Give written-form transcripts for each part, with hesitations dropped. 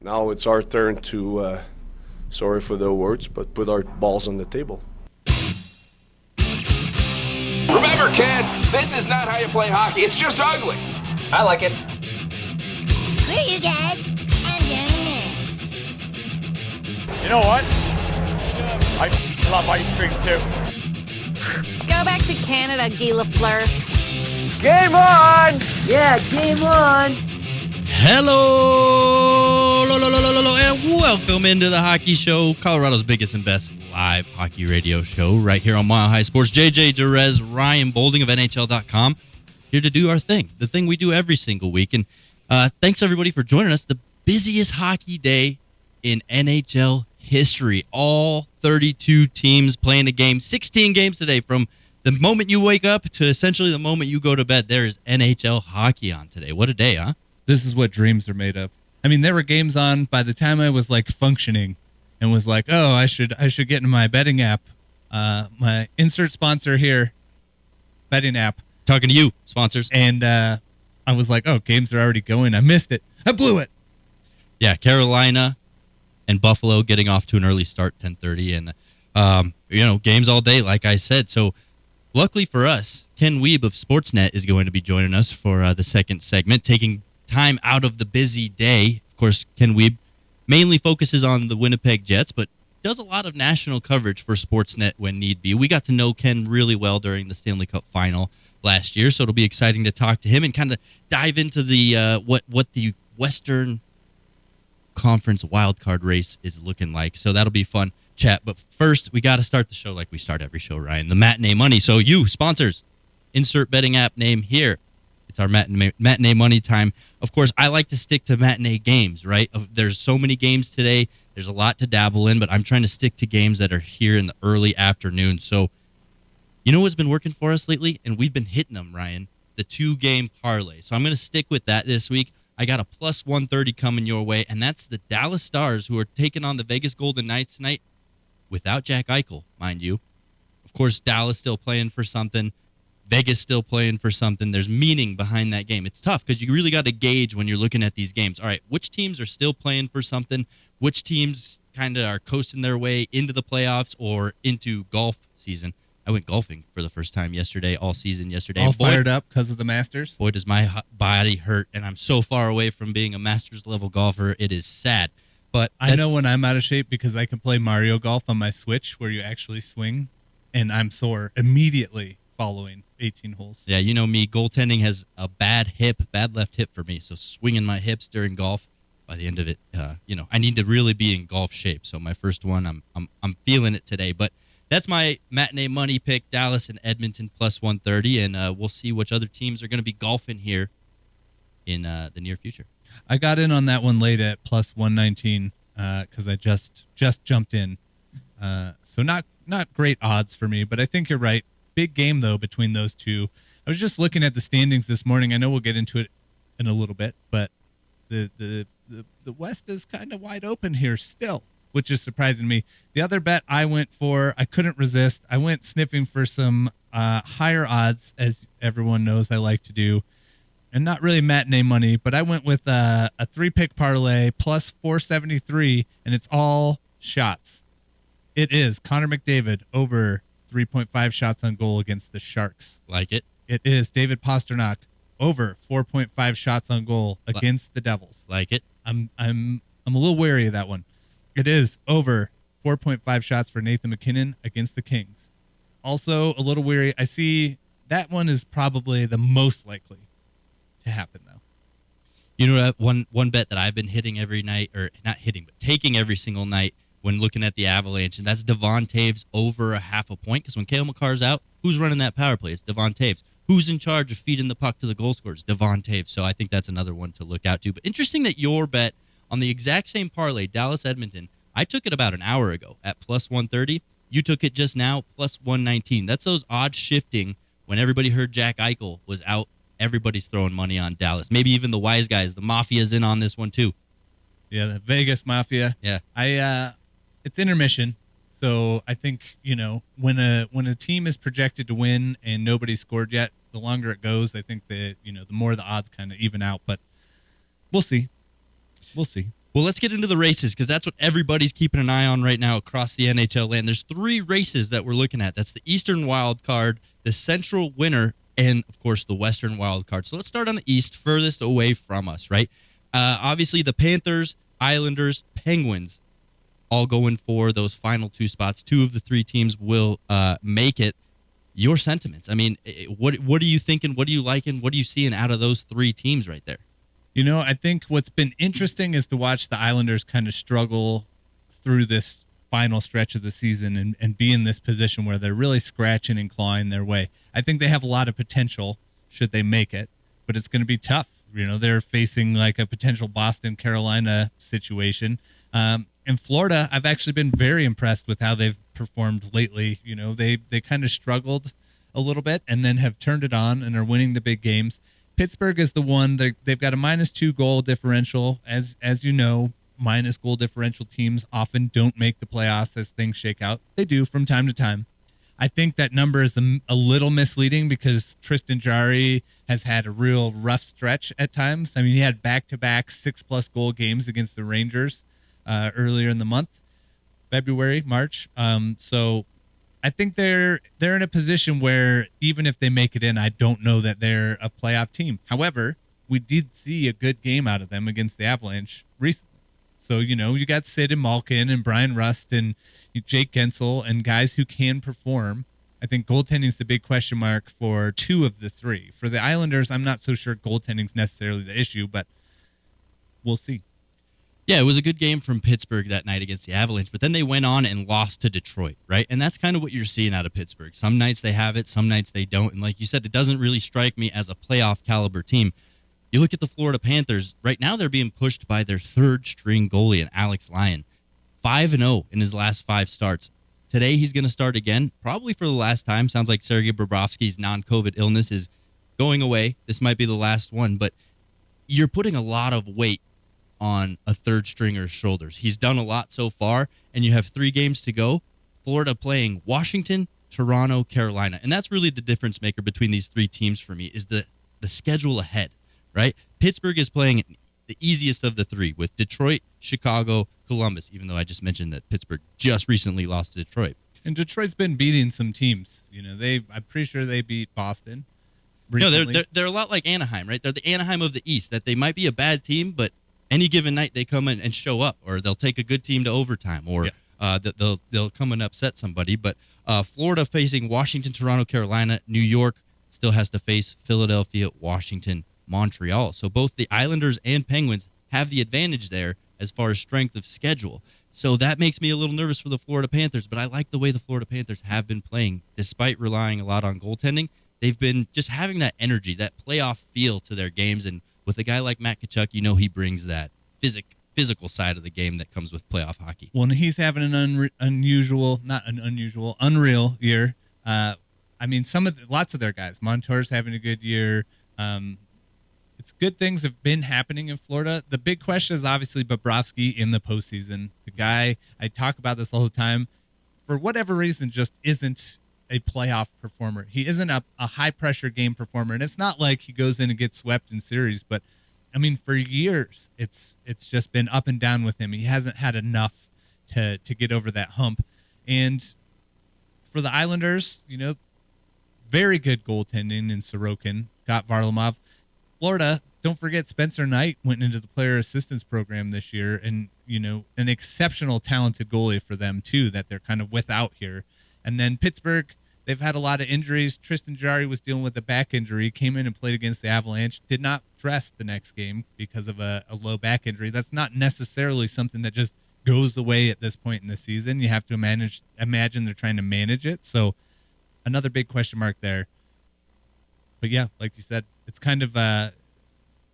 Now it's our turn to, sorry for the words, but put our balls on the table. Remember, kids, this is not how you play hockey. It's just ugly. I like it. Screw you guys. I'm doing this. You know what? I love ice cream too. Go back to Canada, Guy Lafleur. Game on! Yeah, game on. Hello, and welcome into the Hockey Show, Colorado's biggest and best live hockey radio show, right here on Mile High Sports. JJ Derez, Ryan Bolding of NHL.com, here to do our thing, the thing we do every single week. And thanks everybody for joining us. The busiest hockey day in NHL history. All 32 teams playing a game, 16 games today. From the moment you wake up to essentially the moment you go to bed, there is NHL hockey on today. What a day, huh? This is what dreams are made of. I mean, there were games on by the time I was like functioning and was like, oh, I should get into my betting app. My insert sponsor here, betting app. Talking to you, sponsors. And I was like, oh, games are already going. I missed it. I blew it. Yeah, Carolina and Buffalo getting off to an early start, 10:30, and games all day, like I said. So luckily for us, Ken Wiebe of Sportsnet is going to be joining us for the second segment, taking time out of the busy day. Of course, Ken Wiebe mainly focuses on the Winnipeg Jets, but does a lot of national coverage for Sportsnet when need be. We got to know Ken really well during the Stanley Cup Final last year, so it'll be exciting to talk to him and kind of dive into the what the Western Conference wildcard race is looking like. So that'll be fun chat. But first, we got to start the show like we start every show, Ryan. The matinee money. So you, sponsors, insert betting app name here. It's our matinee money time. Of course, I like to stick to matinee games, right? There's so many games today. There's a lot to dabble in, but I'm trying to stick to games that are here in the early afternoon. So you know what's been working for us lately? And we've been hitting them, Ryan. The 2-game parlay. So I'm going to stick with that this week. I got a plus 130 coming your way, and that's the Dallas Stars, who are taking on the Vegas Golden Knights tonight without Jack Eichel, mind you. Of course, Dallas still playing for something. Vegas still playing for something. There's meaning behind that game. It's tough because you really got to gauge when you're looking at these games. All right, which teams are still playing for something? Which teams kind of are coasting their way into the playoffs or into golf season? I went golfing for the first time all season yesterday. All fired up because of the Masters? Boy, does my body hurt, and I'm so far away from being a Masters-level golfer. It is sad. But I know when I'm out of shape because I can play Mario Golf on my Switch where you actually swing, and I'm sore immediately following 18 holes. Yeah, you know me. Goaltending has a bad left hip for me, so swinging my hips during golf, by the end of it, I need to really be in golf shape. So my first one, I'm feeling it today. But that's my matinee money pick, Dallas and Edmonton plus 130, and we'll see which other teams are going to be golfing here in the near future. I got in on that one late at plus 119 because I just jumped in. So not great odds for me, but I think you're right. Big game, though, between those two. I was just looking at the standings this morning. I know we'll get into it in a little bit, but the West is kind of wide open here still, which is surprising me. The other bet I went for, I couldn't resist. I went sniffing for some higher odds, as everyone knows I like to do, and not really matinee money, but I went with a 3-pick parlay plus 473, and it's all shots. It is Connor McDavid over 3.5 shots on goal against the Sharks. Like it. It is David Pastrnak over 4.5 shots on goal against the Devils. Like it. I'm a little wary of that one. It is over 4.5 shots for Nathan MacKinnon against the Kings. Also a little weary. I see that one is probably the most likely to happen, though. You know, one bet that I've been hitting every night, or not hitting, but taking every single night when looking at the Avalanche, and that's Devon Toews over a half a point, because when Cale Makar's out, who's running that power play? It's Devon Toews. Who's in charge of feeding the puck to the goal scorers? Devon Toews. So I think that's another one to look out to. But interesting that your bet on the exact same parlay, Dallas-Edmonton, I took it about an hour ago at plus 130. You took it just now, plus 119. That's those odds shifting when everybody heard Jack Eichel was out. Everybody's throwing money on Dallas. Maybe even the wise guys. The Mafia's in on this one, too. Yeah, the Vegas Mafia. Yeah. It's intermission, so I think, when a team is projected to win and nobody's scored yet, the longer it goes, I think that, the more the odds kind of even out. But we'll see. Well, let's get into the races because that's what everybody's keeping an eye on right now across the NHL land. There's 3 races that we're looking at. That's the Eastern Wild Card, the Central Winner, and, of course, the Western Wild Card. So let's start on the East, furthest away from us, right? Obviously, the Panthers, Islanders, Penguins all going for those final 2 spots. 2 of the 3 teams will make it. Your sentiments. I mean, what are you thinking? What are you liking? What are you seeing out of those 3 teams right there? I think what's been interesting is to watch the Islanders kind of struggle through this final stretch of the season and be in this position where they're really scratching and clawing their way. I think they have a lot of potential should they make it, but it's going to be tough. They're facing like a potential Boston-Carolina situation. In Florida, I've actually been very impressed with how they've performed lately. They kind of struggled a little bit and then have turned it on and are winning the big games. Pittsburgh is the one. They've got a -2 goal differential. As you know, minus goal differential teams often don't make the playoffs as things shake out. They do from time to time. I think that number is a little misleading because Tristan Jarry has had a real rough stretch at times. I mean, he had back-to-back 6+ goal games against the Rangers earlier in the month, February, March. So I think they're in a position where even if they make it in, I don't know that they're a playoff team. However, we did see a good game out of them against the Avalanche recently. So, you got Sid and Malkin and Brian Rust and Jake Gensel and guys who can perform. I think goaltending is the big question mark for 2 of the 3. For the Islanders, I'm not so sure goaltending is necessarily the issue, but we'll see. Yeah, it was a good game from Pittsburgh that night against the Avalanche, but then they went on and lost to Detroit, right? And that's kind of what you're seeing out of Pittsburgh. Some nights they have it, some nights they don't. And like you said, it doesn't really strike me as a playoff caliber team. You look at the Florida Panthers, right now they're being pushed by their 3rd-string goalie, and Alex Lyon. 5-0 in his last 5 starts. Today he's going to start again, probably for the last time. Sounds like Sergei Bobrovsky's non-COVID illness is going away. This might be the last one, but you're putting a lot of weight on a 3rd-stringer's shoulders. He's done a lot so far, and you have 3 games to go. Florida playing Washington, Toronto, Carolina. And that's really the difference maker between these 3 teams for me is the schedule ahead, right? Pittsburgh is playing the easiest of the 3 with Detroit, Chicago, Columbus, even though I just mentioned that Pittsburgh just recently lost to Detroit. And Detroit's been beating some teams. I'm pretty sure they beat Boston recently. No, they're a lot like Anaheim, right? They're the Anaheim of the East, that they might be a bad team, but any given night they come in and show up, or they'll take a good team to overtime, or they'll come and upset somebody. But Florida facing Washington, Toronto, Carolina. New York still has to face Philadelphia, Washington, Montreal. So both the Islanders and Penguins have the advantage there as far as strength of schedule. So that makes me a little nervous for the Florida Panthers, but I like the way the Florida Panthers have been playing. Despite relying a lot on goaltending, they've been just having that energy, that playoff feel to their games, and with a guy like Matt Tkachuk, he brings that physical side of the game that comes with playoff hockey. Well, and he's having an unreal year. Lots of their guys. Montour's having a good year. It's good things have been happening in Florida. The big question is obviously Bobrovsky in the postseason. The guy, I talk about this all the time, for whatever reason, just isn't a playoff performer. He isn't a high-pressure game performer, and it's not like he goes in and gets swept in series, but, for years, it's just been up and down with him. He hasn't had enough to get over that hump. And for the Islanders, very good goaltending in Sorokin, got Varlamov. Florida, don't forget Spencer Knight went into the player assistance program this year, and, an exceptional talented goalie for them, too, that they're kind of without here. And then Pittsburgh, they've had a lot of injuries. Tristan Jarry was dealing with a back injury, came in and played against the Avalanche, did not dress the next game because of a low back injury. That's not necessarily something that just goes away at this point in the season. You have to imagine they're trying to manage it. So another big question mark there. But yeah, like you said, it's kind of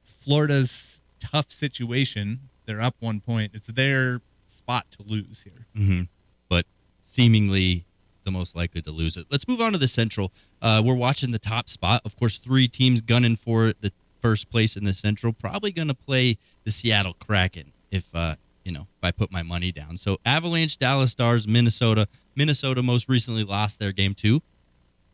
Florida's tough situation. They're up 1 point. It's their spot to lose here. Mm-hmm. But seemingly the most likely to lose it. Let's move on to the Central. We're watching the top spot. Of course, 3 teams gunning for the first place in the Central. Probably going to play the Seattle Kraken if I put my money down. So Avalanche, Dallas Stars, Minnesota. Minnesota most recently lost their game to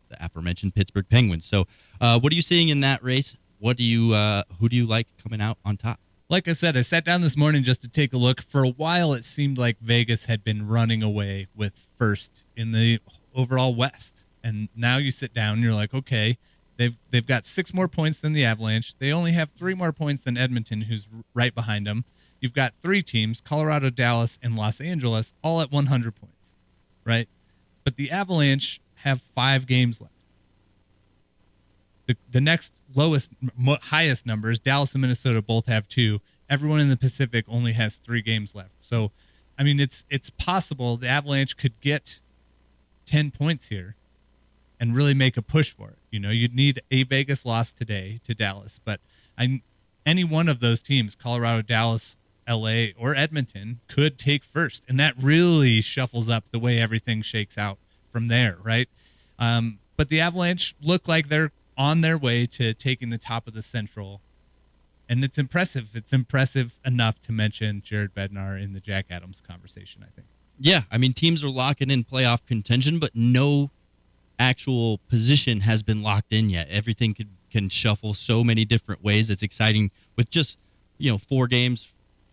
the aforementioned Pittsburgh Penguins. So what are you seeing in that race? Who do you like coming out on top? Like I said, I sat down this morning just to take a look. For a while, it seemed like Vegas had been running away with first in the overall West. And now you sit down and you're like, okay, they've got 6 more points than the Avalanche. They only have 3 more points than Edmonton, who's right behind them. You've got 3 teams, Colorado, Dallas, and Los Angeles, all at 100 points, right? But the Avalanche have 5 games left. The next highest numbers, Dallas and Minnesota both have 2. Everyone in the Pacific only has 3 games left. So, I mean, it's possible the Avalanche could get 10 points here and really make a push for it. You know, you'd need a Vegas loss today to Dallas, but any one of those teams, Colorado, Dallas, LA, or Edmonton, could take first, and that really shuffles up the way everything shakes out from there, right? But the Avalanche look like they're on their way to taking the top of the Central, and it's impressive. It's impressive enough to mention Jared Bednar in the Jack Adams conversation, I think. Yeah, I mean, teams are locking in playoff contention, but no actual position has been locked in yet. Everything can shuffle so many different ways. It's exciting with just 4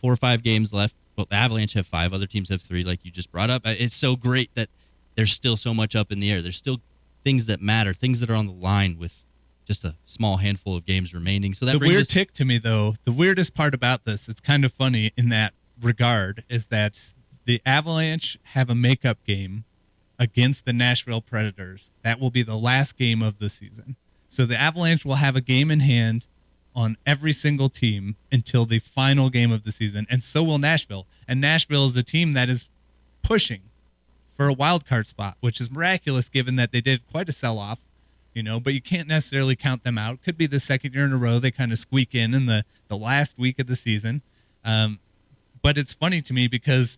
or 5 games left. Well, the Avalanche have 5, other teams have 3, like you just brought up. It's so great that there's still so much up in the air. There's still things that matter, things that are on the line with just a small handful of games remaining. So that the weird tick to me, though, the weirdest part about this, it's kind of funny in that regard, is that the Avalanche have a makeup game against the Nashville Predators. That will be the last game of the season. So the Avalanche will have a game in hand on every single team until the final game of the season, and so will Nashville. And Nashville is a team that is pushing for a wild card spot, which is miraculous given that they did quite a sell-off, but you can't necessarily count them out. Could be the second year in a row they kind of squeak in the last week of the season. But it's funny to me because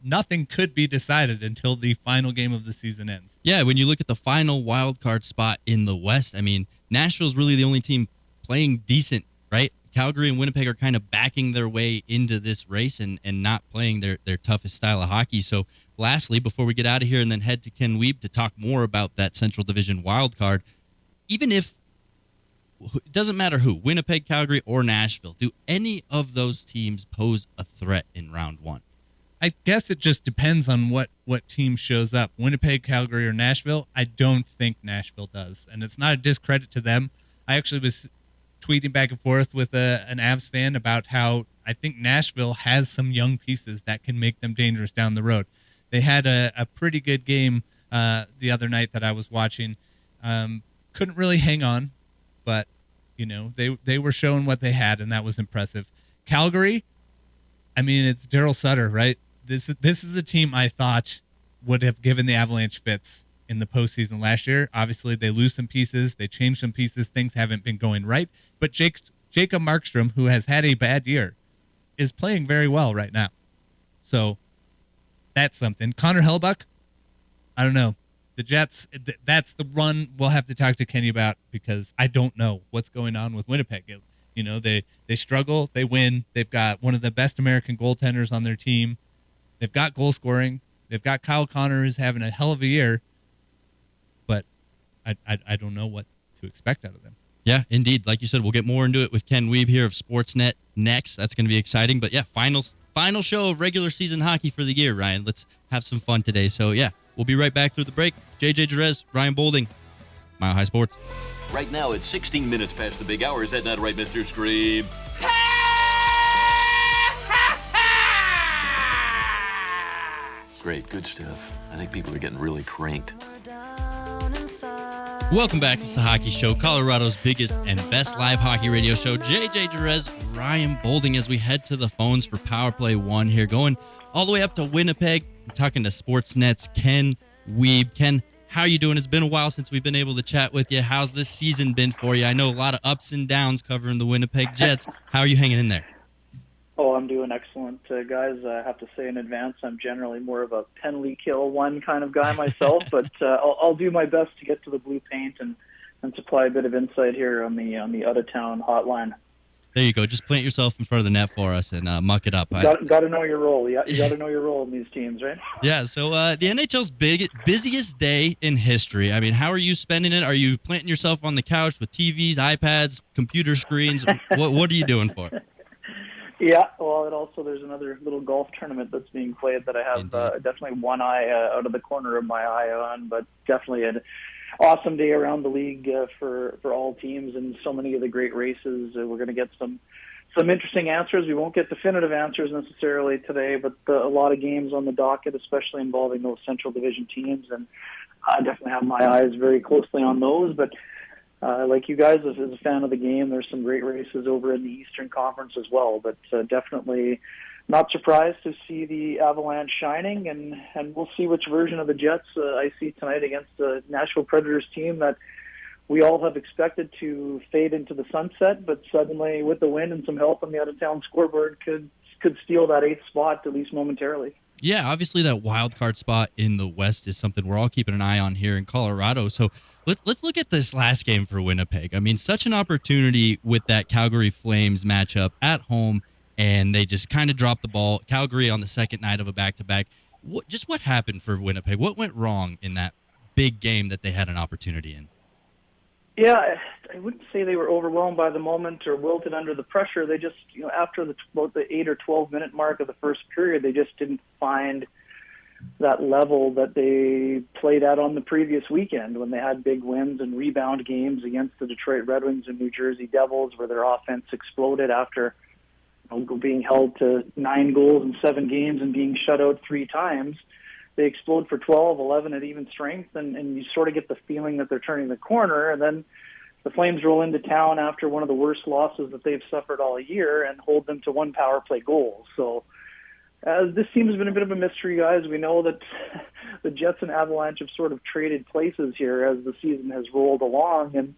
nothing could be decided until the final game of the season ends. Yeah, when you look at the final wild card spot in the West, I mean, Nashville's really the only team playing decent, right? Calgary and Winnipeg are kind of backing their way into this race and not playing their toughest style of hockey. So lastly, before we get out of here and then head to Ken Wiebe to talk more about that Central Division wild card, even if it doesn't matter who, Winnipeg, Calgary, or Nashville, do any of those teams pose a threat in round 1? I guess it just depends on what team shows up. Winnipeg, Calgary, or Nashville, I don't think Nashville does. And it's not a discredit to them. I actually was tweeting back and forth with an Avs fan about how I think Nashville has some young pieces that can make them dangerous down the road. They had a pretty good game the other night that I was watching. Couldn't really hang on, but they were showing what they had, and that was impressive. Calgary, I mean, it's Daryl Sutter, right? This is a team I thought would have given the Avalanche fits in the postseason last year. Obviously, they lose some pieces, they change some pieces, things haven't been going right. But Jacob Markstrom, who has had a bad year, is playing very well right now. So that's something. Connor Hellebuyck, I don't know. The Jets, that's the run we'll have to talk to Kenny about because I don't know what's going on with Winnipeg. They struggle, they win. They've got one of the best American goaltenders on their team. They've got goal scoring. They've got Kyle Connor, who's having a hell of a year. But I don't know what to expect out of them. Yeah, indeed. Like you said, we'll get more into it with Ken Wiebe here of Sportsnet next. That's going to be exciting. But yeah, final show of regular season hockey for the year, Ryan. Let's have some fun today. So yeah, we'll be right back through the break. JJ Jerez, Ryan Bolding, Mile High Sports. Right now, it's 16 minutes past the big hour. Is that not right, Mr. Scream? Great, good stuff. I think people are getting really cranked. Welcome back. It's the Hockey Show, Colorado's biggest and best live hockey radio show. JJ Jerez, Ryan Bolding, as we head to the phones for Power Play 1 here, going all the way up to Winnipeg. I'm talking to Sportsnet's Ken Wiebe. Ken, how are you doing? It's been a while since we've been able to chat with you. How's this season been for you? I know a lot of ups and downs covering the Winnipeg Jets. How are you hanging in there? Oh, I'm doing excellent, guys. I have to say in advance, I'm generally more of a penalty kill one kind of guy myself, but I'll do my best to get to the blue paint and supply a bit of insight here on the out-of-town hotline. There you go. Just plant yourself in front of the net for us and muck it up. Got to know your role. You got to know your role in these teams, right? Yeah. So the NHL's busiest day in history. I mean, how are you spending it? Are you planting yourself on the couch with TVs, iPads, computer screens? What are you doing for it? Yeah, well, and also there's another little golf tournament that's being played that I have definitely one eye out of the corner of my eye on, but definitely an awesome day around the league for all teams and so many of the great races. We're going to get some interesting answers. We won't get definitive answers necessarily today, but a lot of games on the docket, especially involving those Central Division teams, and I definitely have my eyes very closely on those, but like you guys, as a fan of the game, there's some great races over in the Eastern Conference as well. But definitely not surprised to see the Avalanche shining, and we'll see which version of the Jets I see tonight against the Nashville Predators team that we all have expected to fade into the sunset, but suddenly with the win and some help on the out-of-town scoreboard could steal that 8th spot, at least momentarily. Yeah, obviously that wild card spot in the West is something we're all keeping an eye on here in Colorado. So let's look at this last game for Winnipeg. I mean, such an opportunity with that Calgary Flames matchup at home, and they just kind of dropped the ball. Calgary on the second night of a back-to-back. What happened for Winnipeg? What went wrong in that big game that they had an opportunity in? Yeah, I wouldn't say they were overwhelmed by the moment or wilted under the pressure. They just, after about the 8 or 12-minute mark of the first period, they just didn't find that level that they played at on the previous weekend when they had big wins and rebound games against the Detroit Red Wings and New Jersey Devils, where their offense exploded after being held to 9 goals in 7 games and being shut out 3 times. They explode for 12, 11 at even strength, and you sort of get the feeling that they're turning the corner, and then the Flames roll into town after one of the worst losses that they've suffered all year and hold them to 1 power play goal. So this team has been a bit of a mystery, guys. We know that the Jets and Avalanche have sort of traded places here as the season has rolled along, and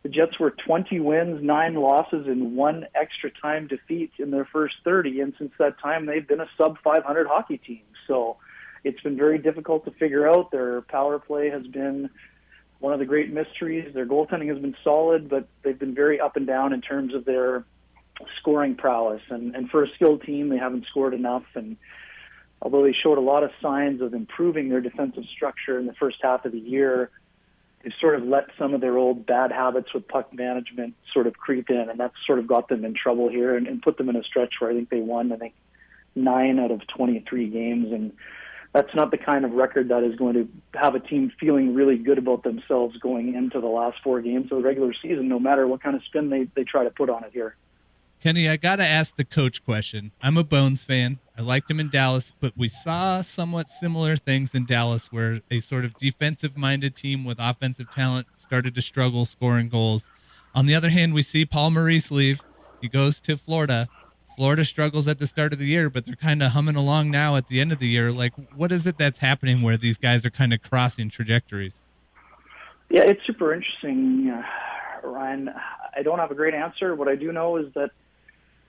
the Jets were 20 wins, 9 losses, and 1 extra time defeat in their first 30, and since that time they've been a sub-500 hockey team. So it's been very difficult to figure out. Their power play has been one of the great mysteries. Their goaltending has been solid, but they've been very up and down in terms of their scoring prowess. And for a skilled team, they haven't scored enough. And although they showed a lot of signs of improving their defensive structure in the first half of the year, they've sort of let some of their old bad habits with puck management sort of creep in, and that's sort of got them in trouble here and put them in a stretch where I think they won, 9 out of 23 games. And that's not the kind of record that is going to have a team feeling really good about themselves going into the last 4 games of the regular season, no matter what kind of spin they try to put on it here. Kenny, I got to ask the coach question. I'm a Bones fan. I liked him in Dallas, but we saw somewhat similar things in Dallas where a sort of defensive-minded team with offensive talent started to struggle scoring goals. On the other hand, we see Paul Maurice leave. He goes to Florida. Florida struggles at the start of the year, but they're kind of humming along now at the end of the year. Like, what is it that's happening where these guys are kind of crossing trajectories? Yeah, it's super interesting, Ryan. I don't have a great answer. What I do know is that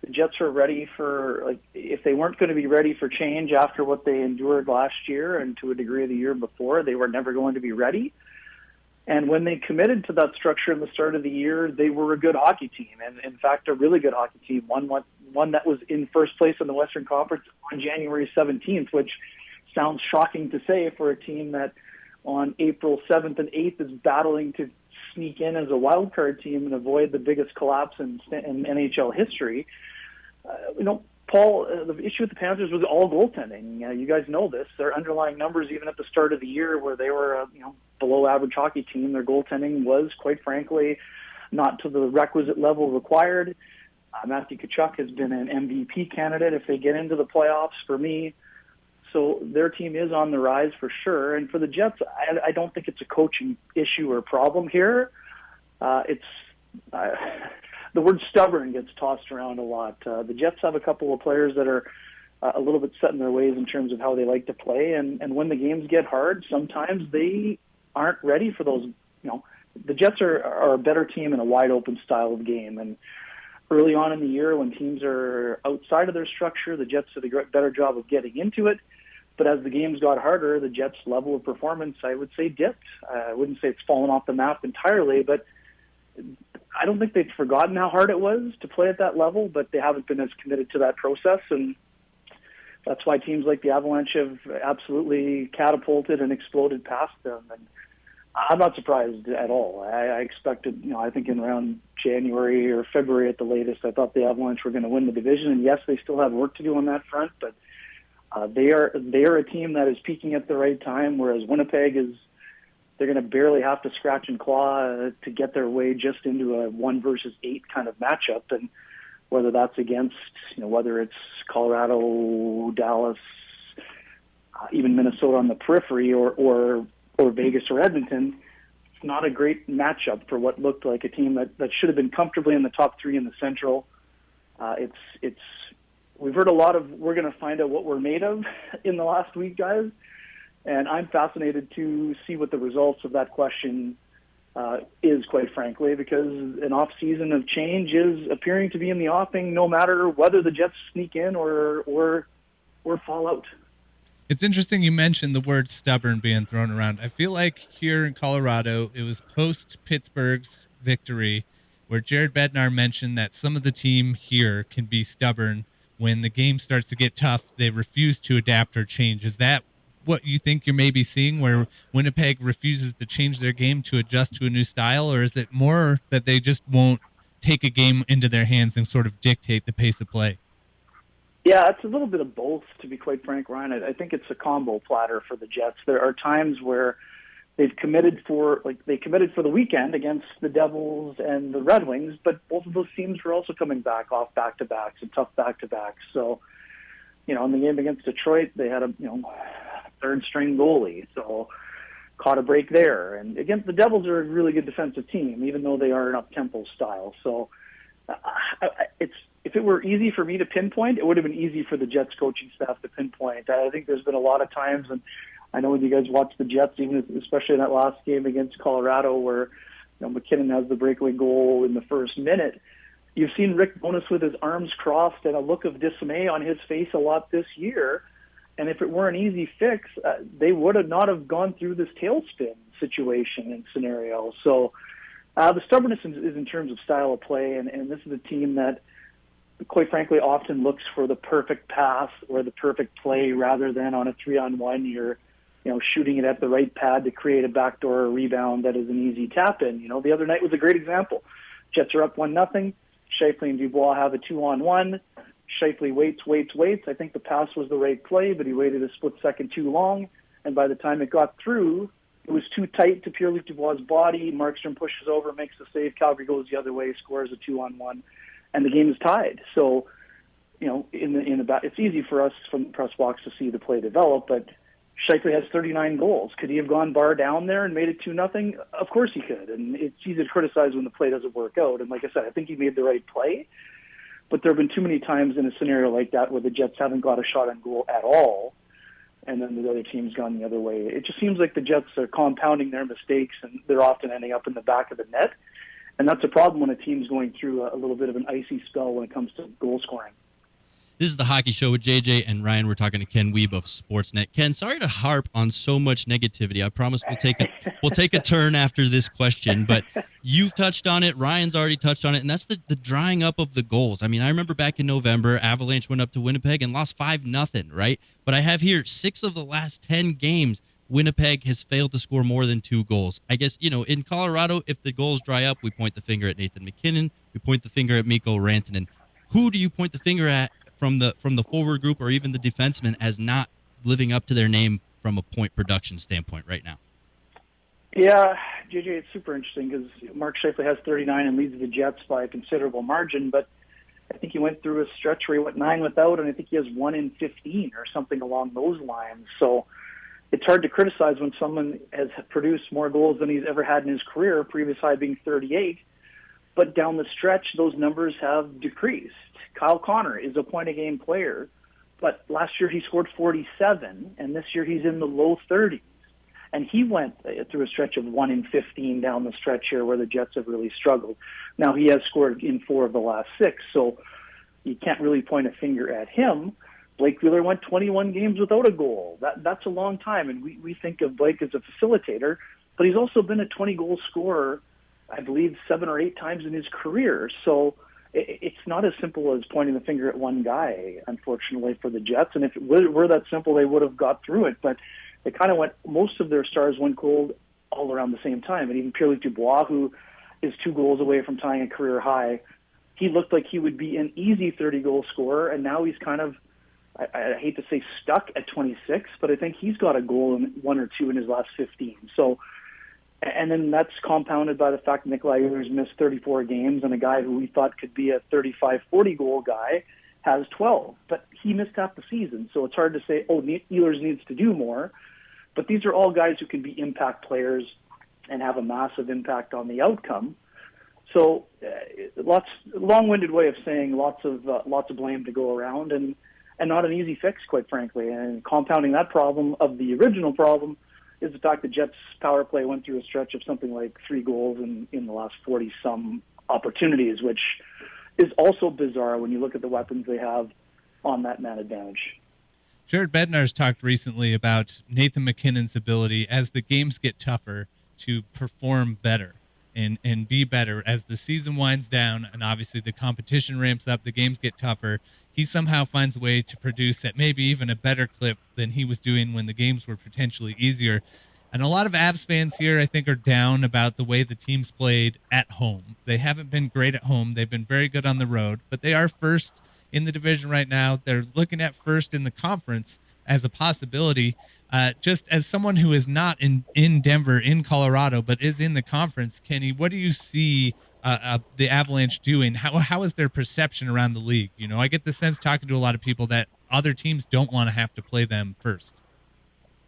the Jets are ready for, if they weren't going to be ready for change after what they endured last year and to a degree the year before, they were never going to be ready. And when they committed to that structure in the start of the year, they were a good hockey team, and in fact, a really good hockey team. One that was in first place in the Western Conference on January 17th, which sounds shocking to say for a team that on April 7th and 8th is battling to sneak in as a wild card team and avoid the biggest collapse in NHL history. Paul, the issue with the Panthers was all goaltending. You guys know this. Their underlying numbers, even at the start of the year, where they were a below average hockey team, their goaltending was, quite frankly, not to the requisite level required. Matthew Tkachuk has been an MVP candidate if they get into the playoffs for me. So their team is on the rise for sure. And for the Jets, I don't think it's a coaching issue or problem here. The word stubborn gets tossed around a lot. The Jets have a couple of players that are a little bit set in their ways in terms of how they like to play. And when the games get hard, sometimes they aren't ready for those. The Jets are a better team in a wide open style of game. And early on in the year when teams are outside of their structure, the Jets did a better job of getting into it. But as the games got harder, the Jets' level of performance, I would say, dipped. I wouldn't say it's fallen off the map entirely, but I don't think they've forgotten how hard it was to play at that level, but they haven't been as committed to that process. And that's why teams like the Avalanche have absolutely catapulted and exploded past them. And I'm not surprised at all. I expected, I think in round January or February at the latest, I thought the Avalanche were going to win the division. And yes, they still have work to do on that front, but they are a team that is peaking at the right time, whereas Winnipeg is, they're going to barely have to scratch and claw to get their way just into a 1 versus 8 kind of matchup. And whether that's against, whether it's Colorado, Dallas, even Minnesota on the periphery, or Vegas or Edmonton, it's not a great matchup for what looked like a team that should have been comfortably in the top 3 in the Central. We've heard a lot of we're going to find out what we're made of in the last week, guys, and I'm fascinated to see what the results of that question is, quite frankly, because an off-season of change is appearing to be in the offing, no matter whether the Jets sneak in or fall out. It's interesting you mentioned the word stubborn being thrown around. I feel like here in Colorado, it was post-Pittsburgh's victory where Jared Bednar mentioned that some of the team here can be stubborn. When the game starts to get tough, they refuse to adapt or change. Is that what you think you're maybe seeing, where Winnipeg refuses to change their game to adjust to a new style, or is it more that they just won't take a game into their hands and sort of dictate the pace of play? Yeah, it's a little bit of both, to be quite frank, Ryan. I think it's a combo platter for the Jets. There are times where they've committed for the weekend against the Devils and the Red Wings, but both of those teams were also coming back off back-to-backs and tough back-to-backs. So, in the game against Detroit, they had a third-string goalie, so caught a break there. And against the Devils, are a really good defensive team, even though they are an up-tempo style. So, if it were easy for me to pinpoint, it would have been easy for the Jets coaching staff to pinpoint. I think there's been a lot of times, and I know when you guys watch the Jets, especially in that last game against Colorado, where MacKinnon has the breakaway goal in the first minute, you've seen Rick Bowness with his arms crossed and a look of dismay on his face a lot this year. And if it were an easy fix, they would have not have gone through this tailspin situation and scenario. So the stubbornness is in terms of style of play, and this is a team that, quite frankly, often looks for the perfect pass or the perfect play rather than on a 3-on-1. You're, shooting it at the right pad to create a backdoor rebound that is an easy tap-in. The other night was a great example. Jets are up 1-0. Shifley and Dubois have a 2-on-1. Shifley waits. I think the pass was the right play, but he waited a split second too long, and by the time it got through, it was too tight to Pierre-Luc Dubois' body. Markstrom pushes over, makes the save. Calgary goes the other way, scores a 2-on-1, and the game is tied. So, it's easy for us from the press box to see the play develop, but Shifley has 39 goals. Could he have gone bar down there and made it 2-0? Of course he could, and it's easy to criticize when the play doesn't work out. And like I said, I think he made the right play, but there have been too many times in a scenario like that where the Jets haven't got a shot on goal at all, and then the other team's gone the other way. It just seems like the Jets are compounding their mistakes, and they're often ending up in the back of the net. And that's a problem when a team's going through a little bit of an icy spell when it comes to goal scoring. This is the Hockey Show with JJ and Ryan. We're talking to Ken Wiebe of Sportsnet. Ken, sorry to harp on so much negativity. I promise we'll take a turn after this question, but you've touched on it. Ryan's already touched on it, and that's the drying up of the goals. I mean, I remember back in November, Avalanche went up to Winnipeg and lost 5-0, right? But I have here 6 of the last 10 games, Winnipeg has failed to score more than 2 goals. I guess, in Colorado, if the goals dry up, we point the finger at Nathan MacKinnon, we point the finger at Mikko Rantanen. Who do you point the finger at from the forward group or even the defensemen as not living up to their name from a point production standpoint right now? Yeah, JJ, it's super interesting because Mark Shifley has 39 and leads the Jets by a considerable margin, but I think he went through a stretch where he went 9 without, and I think he has 1 in 15 or something along those lines. So it's hard to criticize when someone has produced more goals than he's ever had in his career, previous high being 38. But down the stretch, those numbers have decreased. Kyle Connor is a point-a-game player, but last year he scored 47, and this year he's in the low 30s. And he went through a stretch of 1 in 15 down the stretch here where the Jets have really struggled. Now he has scored in 4 of the last 6, so you can't really point a finger at him. Blake Wheeler went 21 games without a goal. That's a long time, and we think of Blake as a facilitator, but he's also been a 20-goal scorer, I believe, 7 or 8 times in his career. So it's not as simple as pointing the finger at one guy, unfortunately, for the Jets. And if it were that simple, they would have got through it. But they kind of most of their stars went cold all around the same time. And even Pierre-Luc Dubois, who is 2 goals away from tying a career high. He looked like he would be an easy 30-goal scorer, and now he's kind of, I hate to say stuck at 26, but I think he's got a goal in 1 or 2 in his last 15. So, and then that's compounded by the fact that Nikolai Ehlers missed 34 games, and a guy who we thought could be a 35, 40-goal guy has 12. But he missed half the season, so it's hard to say, Ehlers needs to do more. But these are all guys who can be impact players and have a massive impact on the outcome. So, long-winded way of saying lots of blame to go around, and not an easy fix, quite frankly. And compounding that problem of the original problem is the fact that Jets power play went through a stretch of something like 3 goals in the last 40-some opportunities, which is also bizarre when you look at the weapons they have on that man advantage. Jared Bednar's talked recently about Nathan MacKinnon's ability as the games get tougher to perform better and be better as the season winds down and obviously the competition ramps up, the games get tougher. He somehow finds a way to produce at maybe even a better clip than he was doing when the games were potentially easier. And a lot of Avs fans here, I think, are down about the way the teams played at home. They haven't been great at home. They've been very good on the road, but they are first in the division right now. They're looking at first in the conference as a possibility. Just as someone who is not in Denver, in Colorado, but is in the conference, Kenny, what do you see the Avalanche doing? How is their perception around the league? You know, I get the sense talking to a lot of people that other teams don't want to have to play them first.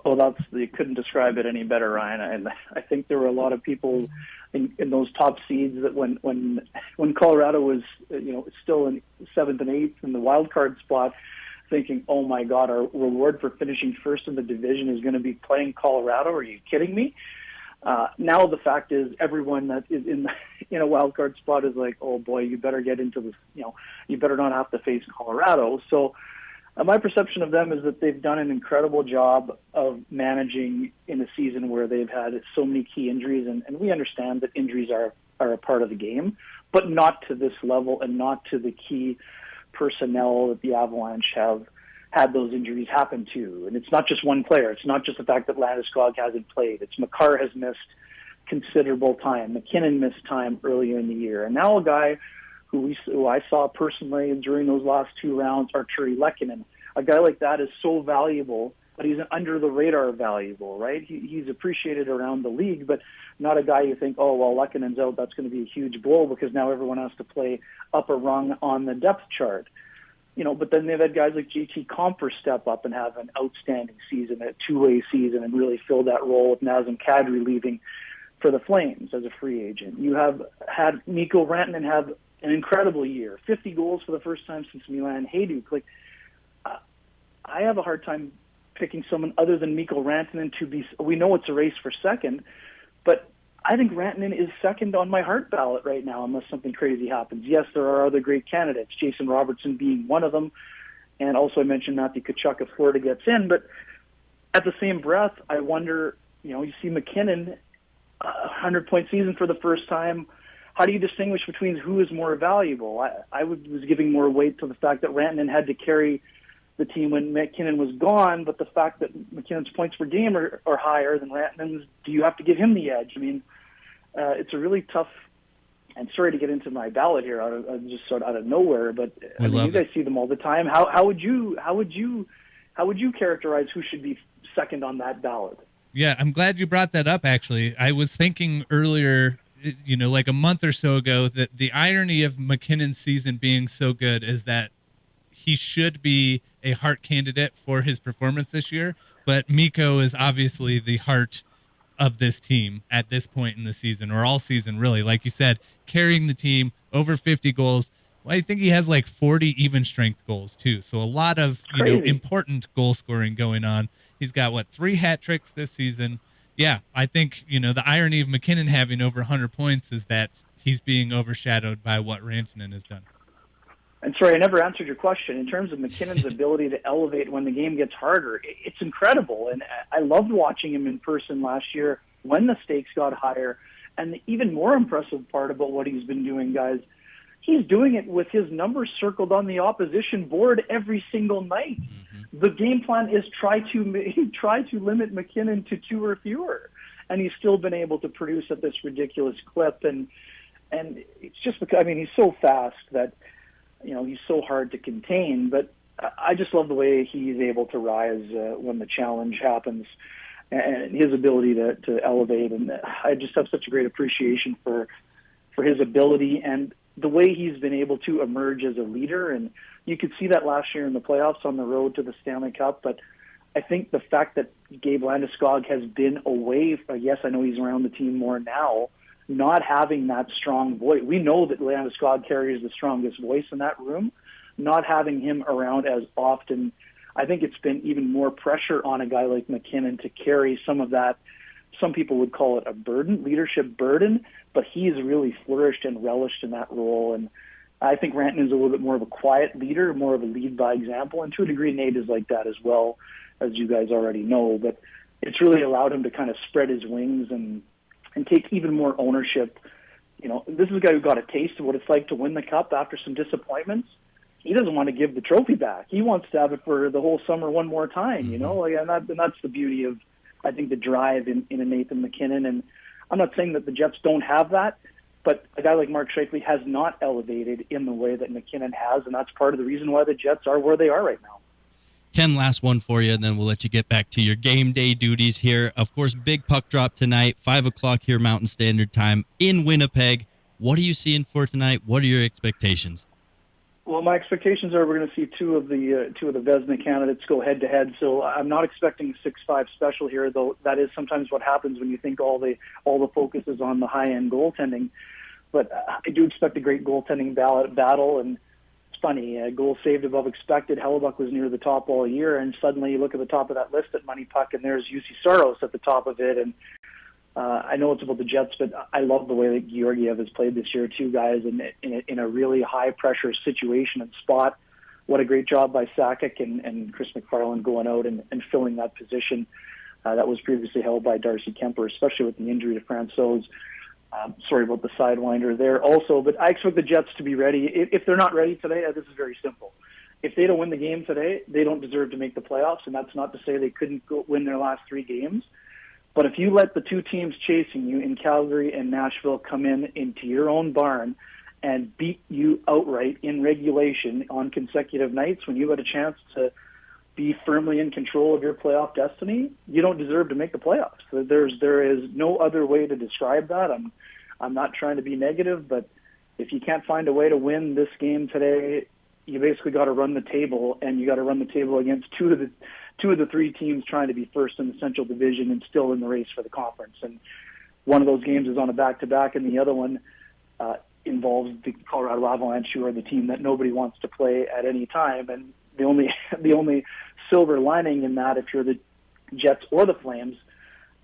Well, you couldn't describe it any better, Ryan. And I think there were a lot of people in those top seeds that when Colorado was still in 7th and 8th in the wild card spot, thinking, oh my God, our reward for finishing first in the division is going to be playing Colorado. Are you kidding me? Now the fact is, everyone that is in a wild card spot is like, oh boy, you better get into this. You better not have to face Colorado. So my perception of them is that they've done an incredible job of managing in a season where they've had so many key injuries, and we understand that injuries are a part of the game, but not to this level and not to the key personnel that the Avalanche have had those injuries happen to. And it's not just one player. It's not just the fact that Landeskog hasn't played. It's Makar has missed considerable time. MacKinnon missed time earlier in the year. And now a guy who I saw personally during those last 2 rounds, Arturi Lehkonen. A guy like that is so valuable, but he's an under-the-radar valuable, right? He's appreciated around the league, but not a guy you think, oh, well, Lehkonen's out, that's going to be a huge blow because now everyone has to play up a rung on the depth chart. But then they've had guys like JT Compher step up and have an outstanding season, a 2-way season, and really fill that role with Nazem Kadri leaving for the Flames as a free agent. You have had Mikko Rantanen have an incredible year, 50 goals for the first time since Milan Hajduk. I have a hard time picking someone other than Mikko Rantanen to be. We know it's a race for second, but I think Rantanen is second on my heart ballot right now, unless something crazy happens. Yes, there are other great candidates, Jason Robertson being one of them, and also I mentioned Matthew Tkachuk if Florida gets in. But at the same breath, I wonder, you see MacKinnon, 100-point season for the first time. How do you distinguish between who is more valuable? I was giving more weight to the fact that Rantanen had to carry the team when MacKinnon was gone, but the fact that McKinnon's points per game are higher than Rantanen's, do you have to give him the edge? I mean, it's a really tough, and sorry to get into my ballot here out of nowhere, but you guys see them all the time. How would you characterize who should be second on that ballot? Yeah, I'm glad you brought that up, actually. I was thinking earlier, like a month or so ago, that the irony of MacKinnon's season being so good is that he should be a Hart candidate for his performance this year, but Mikko is obviously the heart of this team at this point in the season, or all season, really. Like you said, carrying the team, over 50 goals. Well, I think he has like 40 even strength goals, too. So a lot of important goal scoring going on. He's got, 3 hat tricks this season. Yeah, I think, the irony of MacKinnon having over 100 points is that he's being overshadowed by what Rantanen has done. And sorry, I never answered your question. In terms of MacKinnon's ability to elevate when the game gets harder, it's incredible. And I loved watching him in person last year when the stakes got higher. And the even more impressive part about what he's been doing, guys, he's doing it with his numbers circled on the opposition board every single night. Mm-hmm. The game plan is try to limit MacKinnon to 2 or fewer. And he's still been able to produce at this ridiculous clip. And And it's just because, I mean, he's so fast that, he's so hard to contain, but I just love the way he's able to rise when the challenge happens, and his ability to elevate. And I just have such a great appreciation for his ability and the way he's been able to emerge as a leader. And you could see that last year in the playoffs on the road to the Stanley Cup. But I think the fact that Gabe Landeskog has been away, yes, I know he's around the team more now, not having that strong voice. We know that Landeskog carries the strongest voice in that room. Not having him around as often, I think it's been even more pressure on a guy like MacKinnon to carry some of that. Some people would call it a burden, leadership burden, but he's really flourished and relished in that role. And I think Rantanen is a little bit more of a quiet leader, more of a lead by example. And to a degree, Nate is like that as well, as you guys already know. But it's really allowed him to kind of spread his wings and take even more ownership. This is a guy who got a taste of what it's like to win the Cup after some disappointments. He doesn't want to give the trophy back. He wants to have it for the whole summer one more time, and that's the beauty of, I think, the drive in a Nathan MacKinnon. And I'm not saying that the Jets don't have that, but a guy like Mark Scheifele has not elevated in the way that MacKinnon has, and that's part of the reason why the Jets are where they are right now. Ken, last one for you, and then we'll let you get back to your game day duties here. Of course, big puck drop tonight, 5 o'clock here Mountain Standard Time in Winnipeg. What are you seeing for tonight? What are your expectations? Well, my expectations are we're going to see two of the Vezina candidates go head-to-head. So I'm not expecting a 6-5 special here, though that is sometimes what happens when you think all the focus is on the high-end goaltending. But I do expect a great goaltending battle, and it's funny, goals saved above expected. Hellebuck was near the top all year, and suddenly you look at the top of that list at Money Puck, and there's UC Saros at the top of it. And I know it's about the Jets, but I love the way that Georgiev has played this year too, guys, in a really high-pressure situation and spot. What a great job by Sakic and Chris McFarland going out and filling that position that was previously held by Darcy Kemper, especially with the injury to Francouz. Sorry about the sidewinder there also, but I expect the Jets to be ready. If they're not ready today, this is very simple. If they don't win the game today, they don't deserve to make the playoffs, and that's not to say they couldn't win their last 3 games. But if you let the two teams chasing you in Calgary and Nashville come into your own barn and beat you outright in regulation on consecutive nights when you had a chance to be firmly in control of your playoff destiny, you don't deserve to make the playoffs. There is no other way to describe that. I'm not trying to be negative, but if you can't find a way to win this game today, you basically got to run the table, and you got to run the table against two of the 3 teams trying to be first in the Central Division and still in the race for the conference. And one of those games is on a back-to-back, and the other one involves the Colorado Avalanche, who are the team that nobody wants to play at any time. And the only silver lining in that, if you're the Jets or the Flames,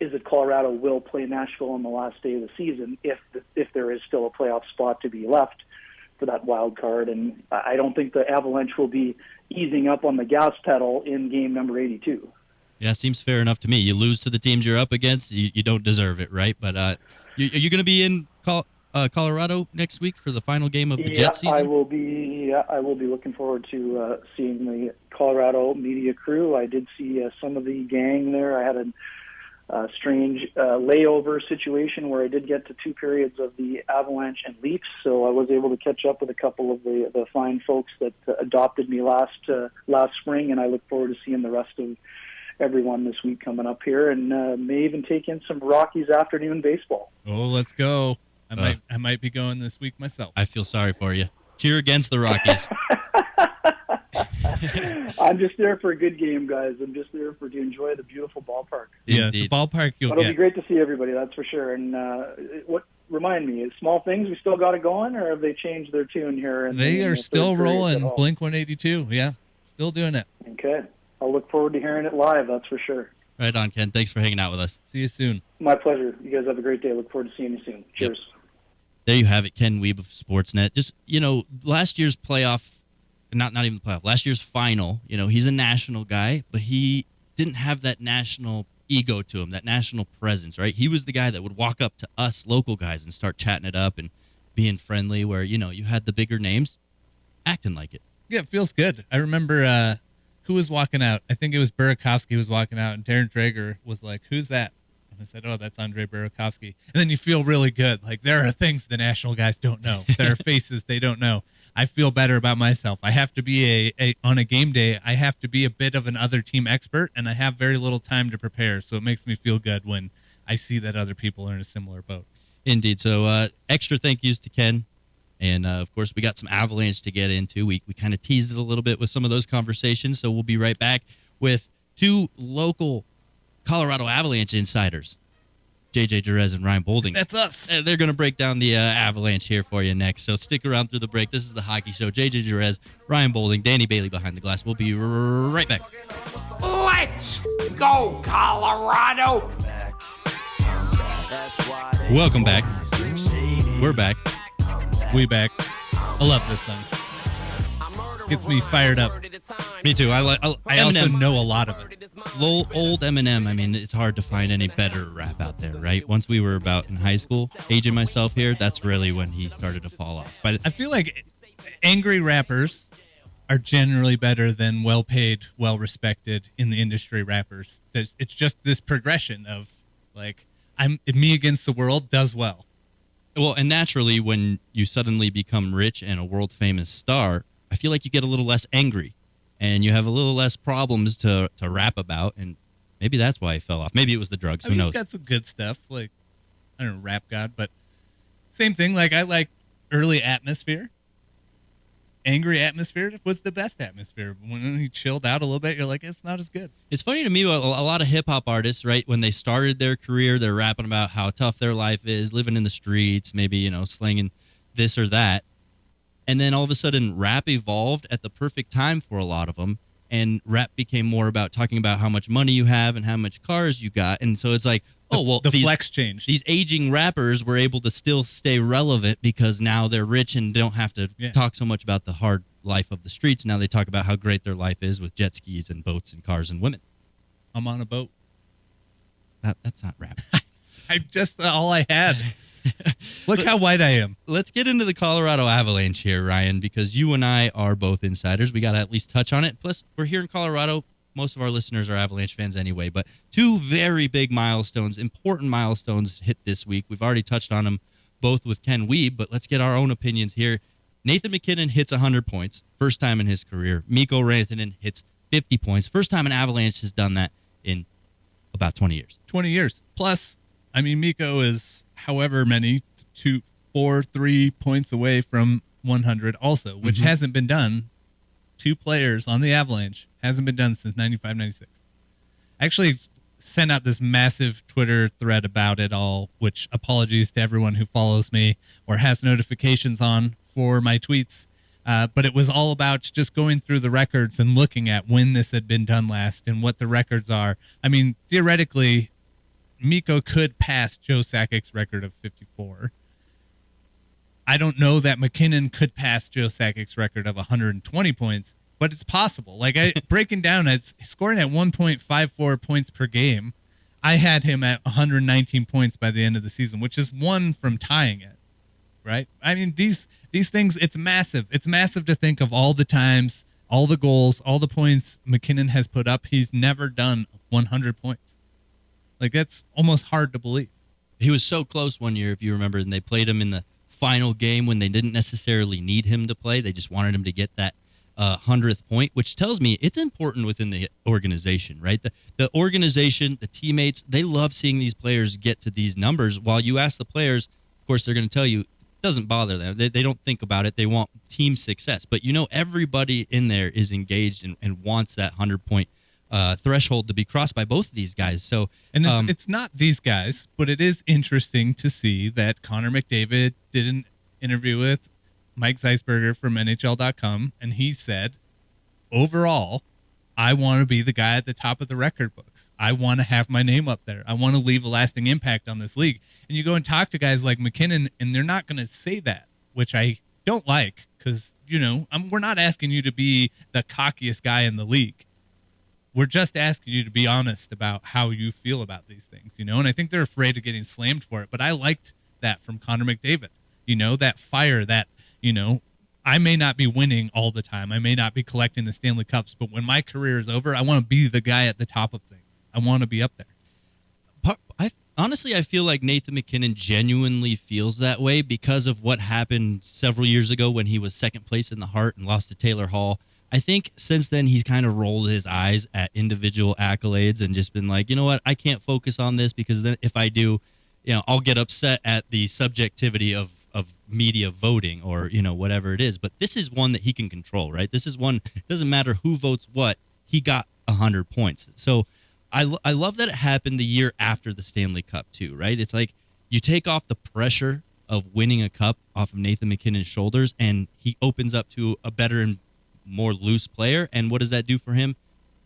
is that Colorado will play Nashville on the last day of the season if there is still a playoff spot to be left for that wild card. And I don't think the Avalanche will be easing up on the gas pedal in game number 82. Yeah, seems fair enough to me. You lose to the teams you're up against, you don't deserve it, right? But are you going to be in Colorado next week for the final game of the Jets season? I will be looking forward to seeing the Colorado media crew. I did see some of the gang there. I had a strange layover situation where I did get to 2 periods of the Avalanche and Leafs, so I was able to catch up with a couple of the fine folks that adopted me last spring, and I look forward to seeing the rest of everyone this week coming up here, and may even take in some Rockies afternoon baseball. Oh, let's go. I might be going this week myself. I feel sorry for you. Cheer against the Rockies. I'm just there for a good game, guys. I'm just there to enjoy the beautiful ballpark. Yeah, the ballpark It'll be great to see everybody, that's for sure. And remind me, is Small Things, we still got it going, or have they changed their tune here? They are still rolling. Blink 182, yeah. Still doing it. Okay. I'll look forward to hearing it live, that's for sure. Right on, Ken. Thanks for hanging out with us. See you soon. My pleasure. You guys have a great day. Look forward to seeing you soon. Cheers. Yep. There you have it, Ken Wiebe of Sportsnet. Just, last year's playoff, not even playoff, last year's final, he's a national guy, but he didn't have that national ego to him, that national presence, right? He was the guy that would walk up to us local guys and start chatting it up and being friendly, where, you had the bigger names acting like it. Yeah, it feels good. I remember who was walking out. I think it was Burakovsky was walking out, and Darren Dreger was like, "Who's that?" And I said, oh, that's Andre Burakovsky. And then you feel really good. Like, there are things the national guys don't know. There are faces they don't know. I feel better about myself. I have to be on a game day, I have to be a bit of an other team expert, and I have very little time to prepare. So it makes me feel good when I see that other people are in a similar boat. Indeed. So extra thank yous to Ken. And, of course, we got some Avalanche to get into. We kind of teased it a little bit with some of those conversations, so we'll be right back with two local Colorado Avalanche insiders, JJ Jerez and Ryan Bolding. That's us. They're going to break down the Avalanche here for you next, so stick around through the break. This is the Hockey Show. JJ Jerez, Ryan Bolding, Danny Bailey behind the glass. We'll be right back. Let's go, Colorado! Welcome back. We're back. We back. I love this song. Gets me fired up. Me too. I also know a lot of it. Old Eminem. I mean, it's hard to find any better rap out there, right? Once we were about in high school, aging myself here, that's really when he started to fall off. But I feel like angry rappers are generally better than well-paid, well-respected in the industry rappers. It's just this progression of like, me against the world does well. Well, and naturally, when you suddenly become rich and a world-famous star, I feel like you get a little less angry, and you have a little less problems to rap about, and maybe that's why I fell off. Maybe it was the drugs. Who knows? He's got some good stuff, like, I don't know, Rap God, but same thing. Like, I like early Atmosphere. Angry Atmosphere was the best atmosphere. When he chilled out a little bit, you're like, it's not as good. It's funny to me, a lot of hip-hop artists, right, when they started their career, they're rapping about how tough their life is, living in the streets, maybe, slinging this or that. And then all of a sudden, rap evolved at the perfect time for a lot of them, and rap became more about talking about how much money you have and how much cars you got. And so it's like, the flex changed. These aging rappers were able to still stay relevant because now they're rich and don't have to talk so much about the hard life of the streets. Now they talk about how great their life is with jet skis and boats and cars and women. I'm on a boat. That's not rap. I just all I had. Look how white I am. Let's get into the Colorado Avalanche here, Ryan, because you and I are both insiders. We got to at least touch on it. Plus, we're here in Colorado. Most of our listeners are Avalanche fans anyway, but two very big milestones, important milestones hit this week. We've already touched on them both with Ken Wiebe, but let's get our own opinions here. Nathan MacKinnon hits 100 points, first time in his career. Mikko Rantanen hits 50 points. First time an Avalanche has done that in about 20 years. 20 years. Plus, I mean, Mikko is however many, 3 points away from 100 also, which hasn't been done. Two players on the Avalanche hasn't been done since 95-96. Actually sent out this massive Twitter thread about it all, which apologies to everyone who follows me or has notifications on for my tweets. But it was all about just going through the records and looking at when this had been done last and what the records are. I mean, theoretically, Mikko could pass Joe Sakic's record of 54. I don't know that MacKinnon could pass Joe Sakic's record of 120 points, but it's possible. Like, breaking down as scoring at 1.54 points per game, I had him at 119 points by the end of the season, which is one from tying it, right? I mean, these things, it's massive. It's massive to think of all the times, all the goals, all the points MacKinnon has put up. He's never done 100 points. Like, that's almost hard to believe. He was so close one year, if you remember, and they played him in the final game when they didn't necessarily need him to play. They just wanted him to get that 100th point, which tells me it's important within the organization, right? The organization, the teammates, they love seeing these players get to these numbers. While you ask the players, of course, they're going to tell you it doesn't bother them. They don't think about it. They want team success. But, everybody in there is engaged and wants that 100-point threshold to be crossed by both of these guys. So, and it's not these guys, but it is interesting to see that Connor McDavid did an interview with Mike Zeisberger from NHL.com, and he said, overall, I want to be the guy at the top of the record books. I want to have my name up there. I want to leave a lasting impact on this league. And you go and talk to guys like MacKinnon, and they're not going to say that, which I don't like because, we're not asking you to be the cockiest guy in the league. We're just asking you to be honest about how you feel about these things, and I think they're afraid of getting slammed for it. But I liked that from Connor McDavid, that fire, that, I may not be winning all the time. I may not be collecting the Stanley Cups, but when my career is over, I want to be the guy at the top of things. I want to be up there. Honestly, I feel like Nathan MacKinnon genuinely feels that way because of what happened several years ago when he was second place in the Hart and lost to Taylor Hall. I think since then he's kind of rolled his eyes at individual accolades and just been like, you know what, I can't focus on this because then if I do, I'll get upset at the subjectivity of media voting or, whatever it is. But this is one that he can control, right? This is one, it doesn't matter who votes what, he got 100 points. So I love that it happened the year after the Stanley Cup too, right? It's like you take off the pressure of winning a cup off of Nathan MacKinnon's shoulders and he opens up to a better and more loose player. And what does that do for him?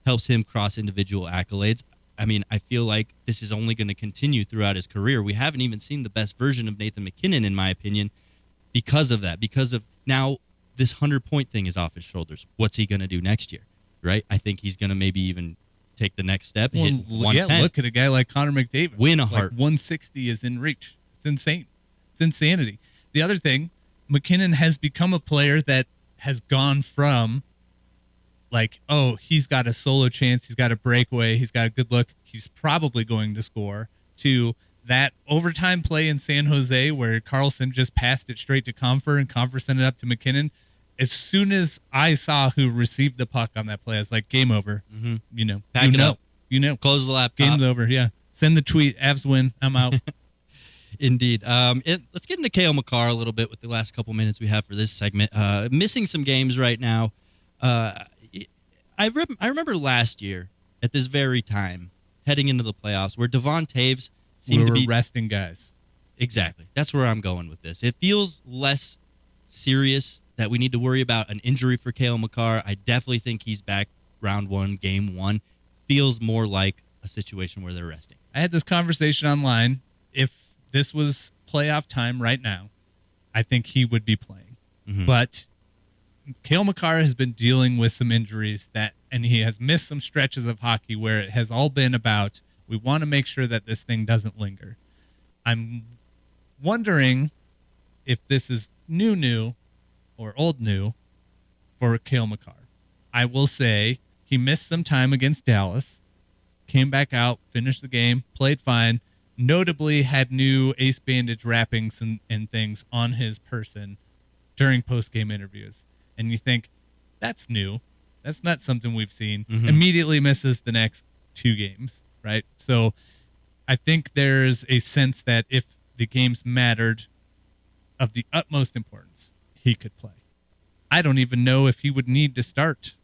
Helps him cross individual accolades. I mean, I feel like this is only going to continue throughout his career. We haven't even seen the best version of Nathan MacKinnon, in my opinion, because of that. Because of now this 100-point thing is off his shoulders. What's he going to do next year, right? I think he's going to maybe even take the next step, hit 110. Yeah, look at a guy like Connor McDavid. Win a Hart. 160 is in reach. It's insane. It's insanity. The other thing, MacKinnon has become a player that has gone from like, oh, he's got a solo chance, he's got a breakaway, he's got a good look, he's probably going to score, to that overtime play in San Jose where Carlson just passed it straight to Comfer and Comfer sent it up to MacKinnon. As soon as I saw who received the puck on that play, I was like, game over. Mm-hmm. Pack it up. Close the laptop. Game's over, yeah. Send the tweet, Avs win, I'm out. Indeed. Let's get into Cale Makar a little bit with the last couple minutes we have for this segment. Missing some games right now. I remember last year at this very time, heading into the playoffs, where Devon Taves seemed to be resting guys. Exactly. That's where I'm going with this. It feels less serious that we need to worry about an injury for Cale Makar. I definitely think he's back round one, game one. Feels more like a situation where they're resting. I had this conversation online. If this was playoff time right now, I think he would be playing. Mm-hmm. But Cale Makar has been dealing with some injuries and he has missed some stretches of hockey where it has all been about, we want to make sure that this thing doesn't linger. I'm wondering if this is new or old new for Cale Makar. I will say he missed some time against Dallas, came back out, finished the game, played fine, notably had new ace bandage wrappings and things on his person during post-game interviews. And you think, that's new. That's not something we've seen. Mm-hmm. Immediately misses the next 2 games, right? So I think there's a sense that if the games mattered of the utmost importance, he could play. I don't even know if he would need to start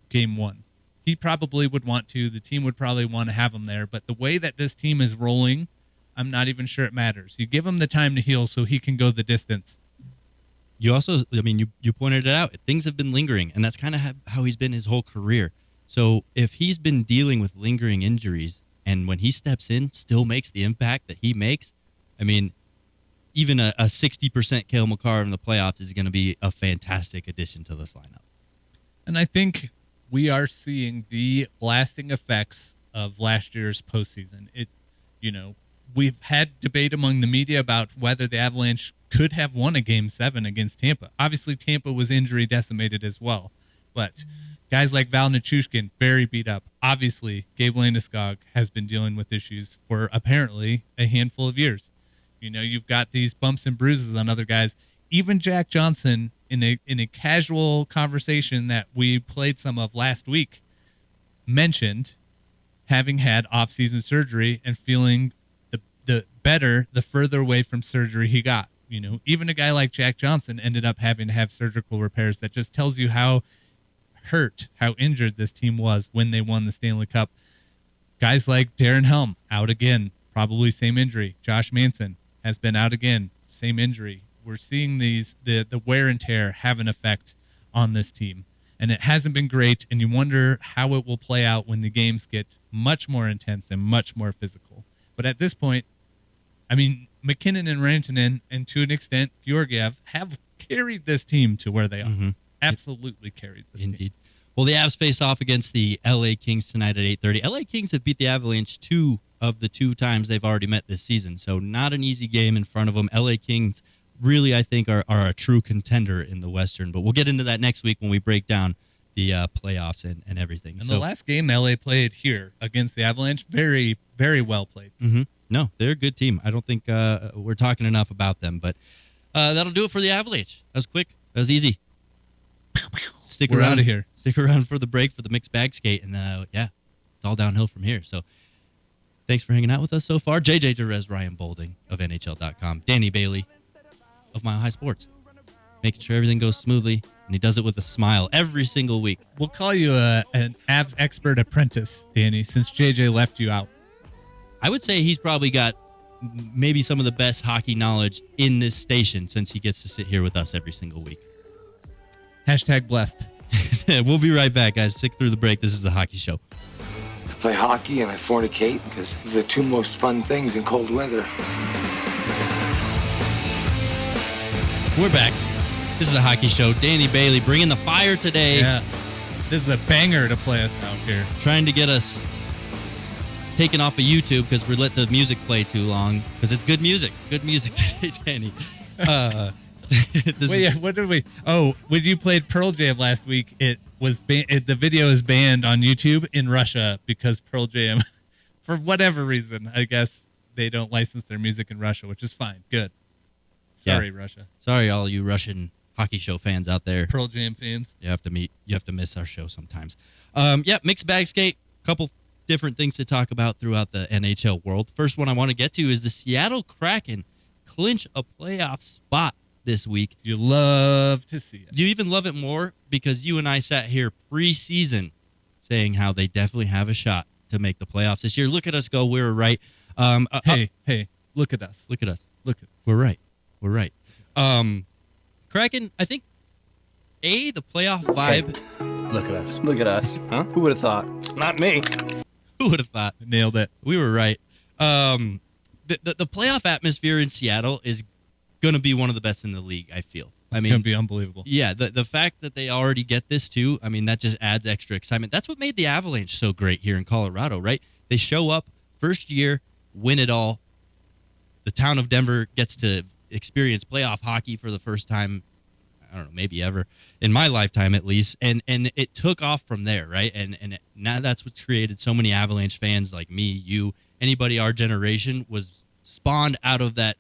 game 1. He probably would want to. The team would probably want to have him there. But the way that this team is rolling, I'm not even sure it matters. You give him the time to heal so he can go the distance. You also, you pointed it out. Things have been lingering, and that's kind of how he's been his whole career. So if he's been dealing with lingering injuries, and when he steps in, still makes the impact that he makes, even a 60% Cale Makar in the playoffs is going to be a fantastic addition to this lineup. And I think we are seeing the lasting effects of last year's postseason. We've had debate among the media about whether the Avalanche could have won a Game 7 against Tampa. Obviously, Tampa was injury decimated as well. But guys like Val Nichushkin, very beat up. Obviously, Gabe Landeskog has been dealing with issues for apparently a handful of years. You've got these bumps and bruises on other guys. Even Jack Johnson, in a casual conversation that we played some of last week, mentioned having had off-season surgery and feeling the better the further away from surgery he got. Even a guy like Jack Johnson ended up having to have surgical repairs. That just tells you how hurt, how injured this team was when they won the Stanley Cup. Guys like Darren Helm, out again, probably same injury. Josh Manson has been out again, same injury. We're seeing the wear and tear have an effect on this team. And it hasn't been great, and you wonder how it will play out when the games get much more intense and much more physical. But at this point, MacKinnon and Rantanen, and to an extent, Georgiev, have carried this team to where they are. Mm-hmm. Absolutely carried this Indeed. team. Well, the Avs face off against the LA Kings tonight at 8:30. LA Kings have beat the Avalanche 2 of the 2 times they've already met this season, so not an easy game in front of them. LA Kings really, I think, are a true contender in the Western, but we'll get into that next week when we break down the playoffs and everything. And the last game LA played here against the Avalanche, very, very well played. Mm-hmm. No, they're a good team. I don't think we're talking enough about them, but that'll do it for the Avalanche. That was quick. That was easy. We're out of here. Stick around for the break for the mixed bag skate, and it's all downhill from here. So thanks for hanging out with us so far. JJ Jerez, Ryan Bolding of NHL.com, Danny Bailey of Mile High Sports, making sure everything goes smoothly, and he does it with a smile every single week. We'll call you an Avs expert apprentice, Danny, since JJ left you out. I would say he's probably got maybe some of the best hockey knowledge in this station since he gets to sit here with us every single week. Hashtag blessed. We'll be right back, guys. Stick through the break. This is the Hockey Show. I play hockey and I fornicate because these are the two most fun things in cold weather. We're back. This is the Hockey Show. Danny Bailey bringing the fire today. Yeah. This is a banger to play us out here. Trying to get us taken off of YouTube because we let the music play too long because it's good music. Good music today, Danny. What did we? Oh, when you played Pearl Jam last week, it was the video is banned on YouTube in Russia because Pearl Jam, for whatever reason, I guess they don't license their music in Russia, which is fine. Good. Sorry, Russia. Sorry, all you Russian Hockey Show fans out there. Pearl Jam fans. You have to miss our show sometimes. Mixed bag skate. Couple different things to talk about throughout the NHL world. First one I want to get to is the Seattle Kraken clinch a playoff spot this week. You love to see it. You even love it more because you and I sat here pre-season saying how they definitely have a shot to make the playoffs this year. Look at us go. We were right. Hey, look at us. Look at us. Look at us. We're right. We're right. Kraken, I think, the playoff vibe. Hey, look at us. Look at us. Huh? Who would have thought? Not me. Who would have thought? Nailed it. We were right. The playoff atmosphere in Seattle is going to be one of the best in the league, I feel. It's going to be unbelievable. Yeah, the fact that they already get this too, I mean, that just adds extra excitement. That's what made the Avalanche so great here in Colorado, right? They show up, first year, win it all. The town of Denver gets to experience playoff hockey for the first time, I don't know, maybe ever, in my lifetime at least, and it took off from there, right? And now that's what created so many Avalanche fans like me, you, anybody our generation was spawned out of that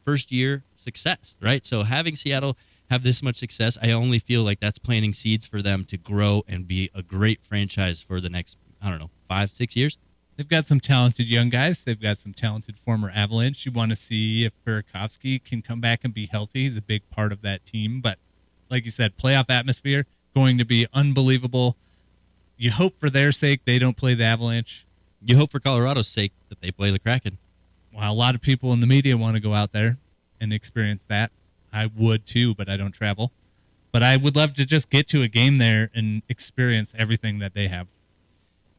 first year success, right? So having Seattle have this much success, I only feel like that's planting seeds for them to grow and be a great franchise for the next, 5-6 years. They've got some talented young guys. They've got some talented former Avalanche. You want to see if Burakovsky can come back and be healthy. He's a big part of that team. But like you said, playoff atmosphere, going to be unbelievable. You hope for their sake they don't play the Avalanche. You hope for Colorado's sake that they play the Kraken. Well, a lot of people in the media want to go out there and experience that. I would too, but I don't travel. But I would love to just get to a game there and experience everything that they have.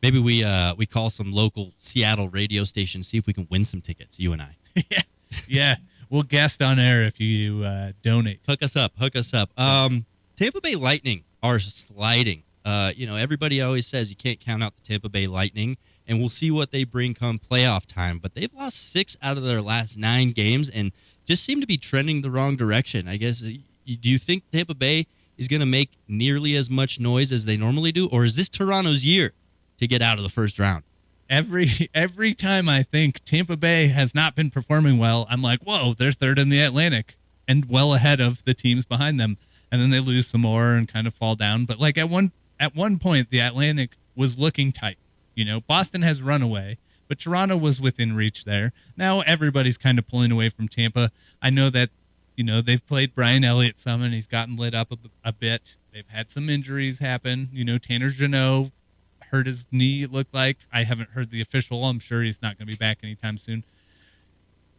Maybe we call some local Seattle radio stations, see if we can win some tickets, you and I. Yeah. We'll guest on air if you donate. Hook us up. Tampa Bay Lightning are sliding. Everybody always says you can't count out the Tampa Bay Lightning, and we'll see what they bring come playoff time. But they've lost 6 out of their last 9 games and just seem to be trending the wrong direction. I guess, do you think Tampa Bay is going to make nearly as much noise as they normally do, or is this Toronto's year to get out of the first round? Every time I think Tampa Bay has not been performing well, I'm like, whoa, they're third in the Atlantic and well ahead of the teams behind them. And then they lose some more and kind of fall down. But like at one point, the Atlantic was looking tight. Boston has run away, but Toronto was within reach there. Now everybody's kind of pulling away from Tampa. I know that, they've played Brian Elliott some and he's gotten lit up a bit. They've had some injuries happen. Tanner Jeannot hurt his knee, it looked like. I haven't heard the official. I'm sure he's not going to be back anytime soon.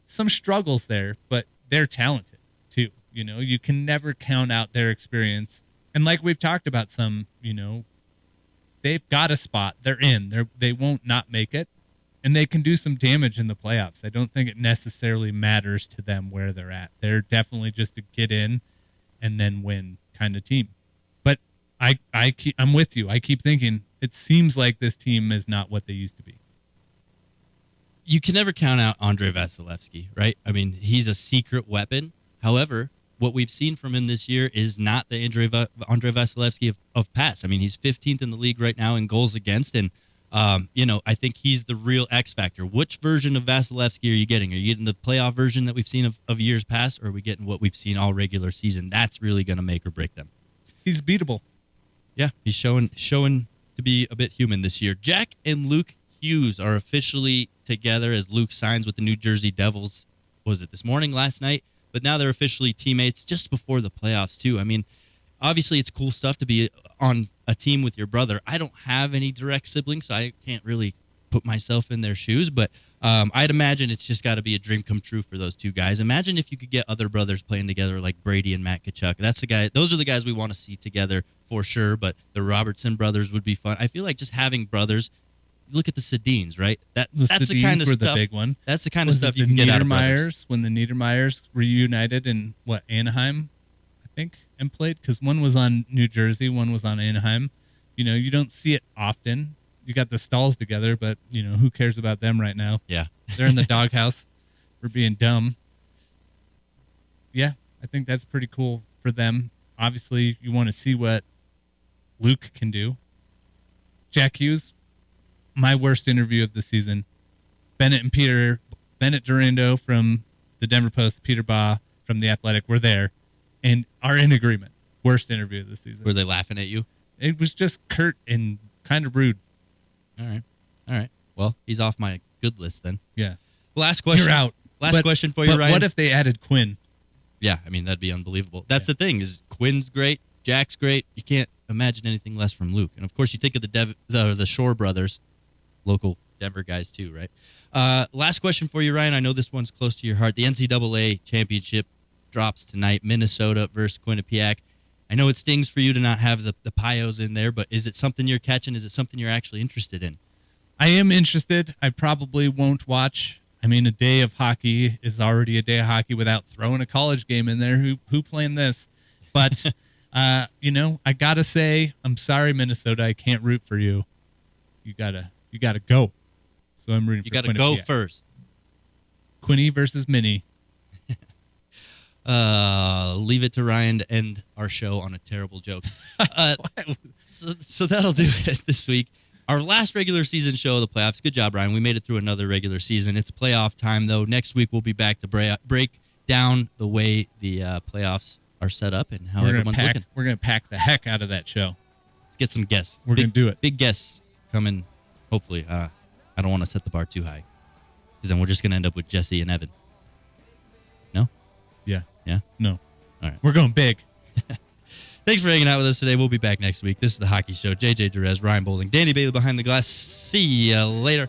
Some struggles there, but they're talented too. You can never count out their experience. And like we've talked about they've got a spot. They're in. They won't not make it. And they can do some damage in the playoffs. I don't think it necessarily matters to them where they're at. They're definitely just a get in and then win kind of team. But I'm with you. I keep thinking, it seems like this team is not what they used to be. You can never count out Andrei Vasilevsky, right? I mean, he's a secret weapon. However, what we've seen from him this year is not the Andrei Vasilevsky of past. I mean, he's 15th in the league right now in goals against, and I think he's the real X factor. Which version of Vasilevsky are you getting? Are you getting the playoff version that we've seen of years past, or are we getting what we've seen all regular season? That's really going to make or break them. He's beatable. Yeah, he's showing to be a bit human this year. Jack and Luke Hughes are officially together as Luke signs with the New Jersey Devils. Was it this morning, last night? But now they're officially teammates just before the playoffs, too. I mean, obviously it's cool stuff to be on a team with your brother. I don't have any direct siblings, so I can't really put myself in their shoes, but I'd imagine it's just got to be a dream come true for those two guys. Imagine if you could get other brothers playing together like Brady and Matt Tkachuk. Those are the guys we want to see together for sure, but the Robertson brothers would be fun. I feel like just having brothers. Look at the Sedins, right? That's the kind of were stuff. The big one. That's the kind of stuff you can get out of brothers. When the Niedermeyers reunited in Anaheim, I think, and played, because one was on New Jersey, one was on Anaheim. You don't see it often. You got the Stalls together, but who cares about them right now? Yeah, they're in the doghouse for being dumb. Yeah, I think that's pretty cool for them. Obviously, you want to see what Luke can do. Jack Hughes. My worst interview of the season. Bennett Durando from the Denver Post, Peter Baugh from The Athletic were there and are in agreement. Worst interview of the season. Were they laughing at you? It was just curt and kind of rude. All right. Well, he's off my good list then. Yeah. Last question. You're out. Question for you, Ryan. What if they added Quinn? Yeah, I mean, that'd be unbelievable. That's the thing, is Quinn's great, Jack's great. You can't imagine anything less from Luke. And, of course, you think of the Shore brothers, local Denver guys too, right? Last question for you, Ryan. I know this one's close to your heart. The NCAA championship drops tonight, Minnesota versus Quinnipiac. I know it stings for you to not have the Pios in there, but is it something you're catching? Is it something you're actually interested in? I am interested. I probably won't watch. I mean, a day of hockey is already a day of hockey without throwing a college game in there. Who playing this? But, I got to say, I'm sorry, Minnesota. I can't root for you. You got to go. So I'm rooting for You got to go first. Quinny versus Minnie. Leave it to Ryan to end our show on a terrible joke. So that'll do it this week. Our last regular season show of the playoffs. Good job, Ryan. We made it through another regular season. It's playoff time, though. Next week, we'll be back to break down the way the playoffs are set up and how everyone's looking. We're going to pack the heck out of that show. Let's get some guests. We're going to do it. Big guests coming, hopefully. I don't want to set the bar too high, because then we're just going to end up with Jesse and Evan. No? Yeah. Yeah? No. All right. We're going big. Thanks for hanging out with us today. We'll be back next week. This is The Hockey Show. JJ Jerez, Ryan Bowling, Danny Bailey behind the glass. See you later.